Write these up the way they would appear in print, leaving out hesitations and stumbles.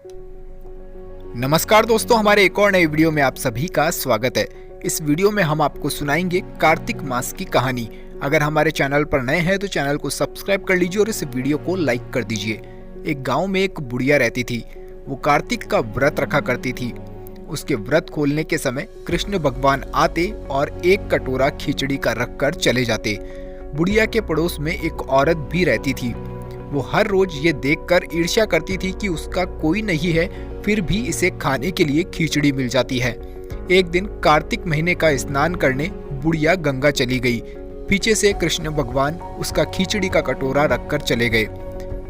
नमस्कार दोस्तों, हमारे एक और नए वीडियो में आप सभी का स्वागत है। इस वीडियो में हम आपको सुनाएंगे कार्तिक मास की कहानी। अगर हमारे चैनल पर नए हैं तो चैनल को सब्सक्राइब कर लीजिए और इस वीडियो को लाइक कर दीजिए। एक गांव में एक बुढ़िया रहती थी। वो कार्तिक का व्रत रखा करती थी। उसके व्रत खोलने के समय कृष्ण भगवान आते और एक कटोरा खिचड़ी का रख कर चले जाते। बुढ़िया के पड़ोस में एक औरत भी रहती थी। वो हर रोज ये देखकर ईर्ष्या करती थी कि उसका कोई नहीं है, फिर भी इसे खाने के लिए खिचड़ी मिल जाती है। एक दिन कार्तिक महीने का स्नान करने बुढ़िया गंगा चली गई। पीछे से कृष्ण भगवान उसका खिचड़ी का कटोरा रखकर चले गए।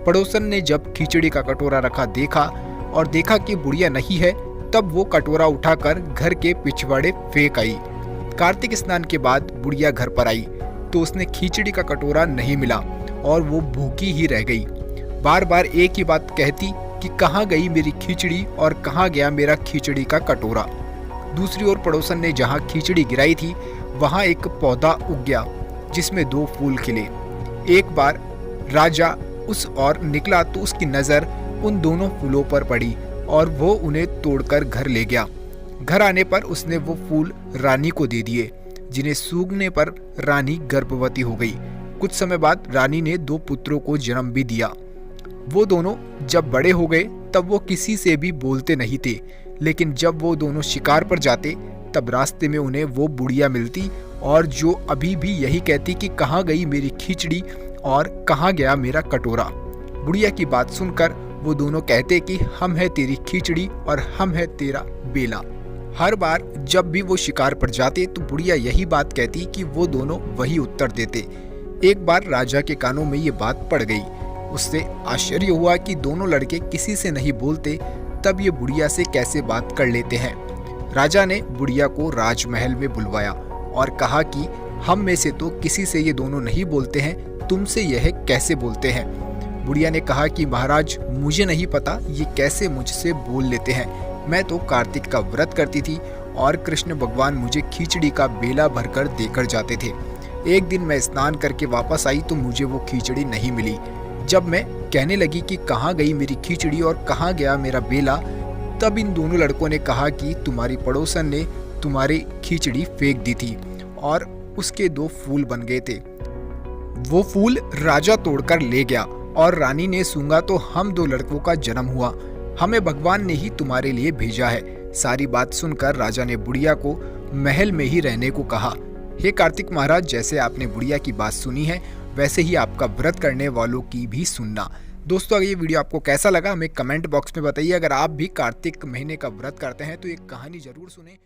पड़ोसन ने जब खिचड़ी का कटोरा रखा और देखा कि बुढ़िया नहीं है, तब वो कटोरा उठाकर घर के पिछवाड़े फेंक आई। कार्तिक स्नान के बाद बुढ़िया घर पर आई तो उसने खिचड़ी का कटोरा नहीं मिला और वो भूखी ही रह गई। बार बार एक ही बात कहती कि कहाँ गई मेरी खिचड़ी और कहाँ गया मेरा खिचड़ी का कटोरा। दूसरी ओर पड़ोसन ने जहाँ खिचड़ी गिराई थी वहाँ एक पौधा उग गया जिसमें 2 फूल खिले। एक बार राजा उस ओर निकला तो उसकी नज़र उन दोनों फूलों पर पड़ी और वो उन्हें तोड़कर घर ले गया। घर आने पर उसने वो फूल रानी को दे दिए, जिन्हें सूंघने पर रानी गर्भवती हो गई। कुछ समय बाद रानी ने 2 पुत्रों को जन्म भी दिया। वो दोनों जब बड़े हो गए तब वो किसी से भी बोलते नहीं थे, लेकिन जब वो दोनों शिकार पर जाते तब रास्ते में उन्हें वो बुढ़िया मिलती और जो अभी भी यही कहती कि कहाँ गई मेरी खिचड़ी और कहाँ गया मेरा कटोरा। बुढ़िया की बात सुनकर वो दोनों कहते कि हम है तेरी खिचड़ी और हम है तेरा बेला। हर बार जब भी वो शिकार पर जाते तो बुढ़िया यही बात कहती कि वो दोनों वही उत्तर देते। एक बार राजा के कानों में ये बात पड़ गई। उससे आश्चर्य हुआ कि दोनों लड़के किसी से नहीं बोलते, तब ये बुढ़िया से कैसे बात कर लेते हैं। राजा ने बुढ़िया को राजमहल में बुलवाया और कहा कि हम में से तो किसी से ये दोनों नहीं बोलते हैं, तुमसे यह कैसे बोलते हैं। बुढ़िया ने कहा कि महाराज, मुझे नहीं पता ये कैसे मुझसे बोल लेते हैं। मैं तो कार्तिक का व्रत करती थी और कृष्ण भगवान मुझे खिचड़ी का बेला भरकर देकर जाते थे। एक दिन मैं स्नान करके वापस आई तो मुझे वो खिचड़ी नहीं मिली। जब मैं कहने लगी कि कहाँ गई मेरी खिचड़ी और कहाँ गया मेरा बेला, तब इन दोनों लड़कों ने कहा कि तुम्हारी पड़ोसन ने तुम्हारी खिचड़ी फेंक दी थी और उसके 2 फूल बन गए थे। वो फूल राजा तोड़कर ले गया और रानी ने सूंघा तो हम 2 लड़कों का जन्म हुआ। हमें भगवान ने ही तुम्हारे लिए भेजा है। सारी बात सुनकर राजा ने बुढ़िया को महल में ही रहने को कहा। हे कार्तिक महाराज, जैसे आपने बुढ़िया की बात सुनी है वैसे ही आपका व्रत करने वालों की भी सुनना। दोस्तों, अगर ये वीडियो आपको कैसा लगा हमें कमेंट बॉक्स में बताइए। अगर आप भी कार्तिक महीने का व्रत करते हैं तो ये कहानी जरूर सुने।